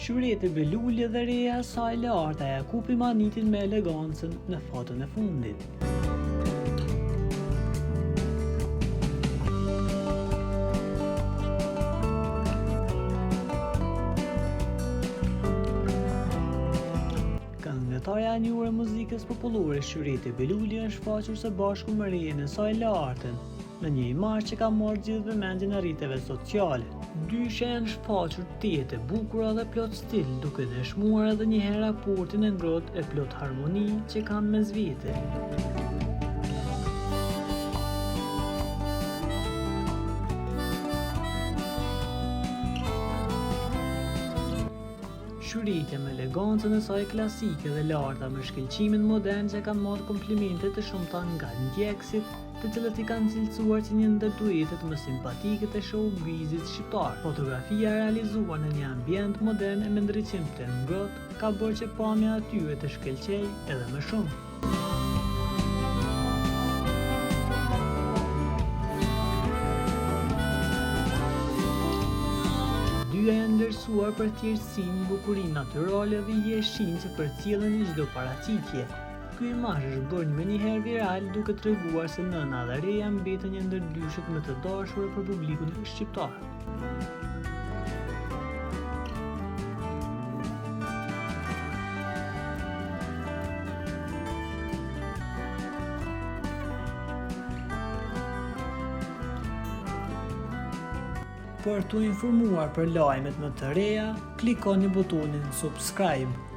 Shyrete Belulje dhe reja saj Larta Jakupi manitin me elegancën në fotën e fundit. Këngëtarja e njohur e muzikës popullore Shyrete Belulje është shfaqur së bashku me rejen e saj Lartën në një imazh që ka marrë gjithë vëmendjen e rrjeteve sociale. Dyshja janë shfaqur të jetë e bukura dhe plot stil, duke dëshmuar edhe një herë raportin e ngrohtë e plot harmoni që kanë mes vete. Shyritja me elegancën e saj klasike dhe Larta me shkëlqimin modern që kanë marrë komplimente të shumta nga ndjekësit, të cilët i kanë cilësuar si një ndër duetet më simpatike të showbizit shqiptar. Fotografia realizuar në një ambient modern e me ndriçim të ngrohtë ka bërë që pamja atyre të shkëlqej edhe më shumë. Dyja janë ndërsuar për thjeshtësinë, bukurinë natyrale dhe yjeshinë që përcjellen në çdo paraqitje. Ky imazh është bërë menjëherë viral duke treguar se nëna dhe reja mbeten një ndër dyshit më të dashura për publikun shqiptar. Për të informuar për lajmet më të reja, klikoni butonin subscribe.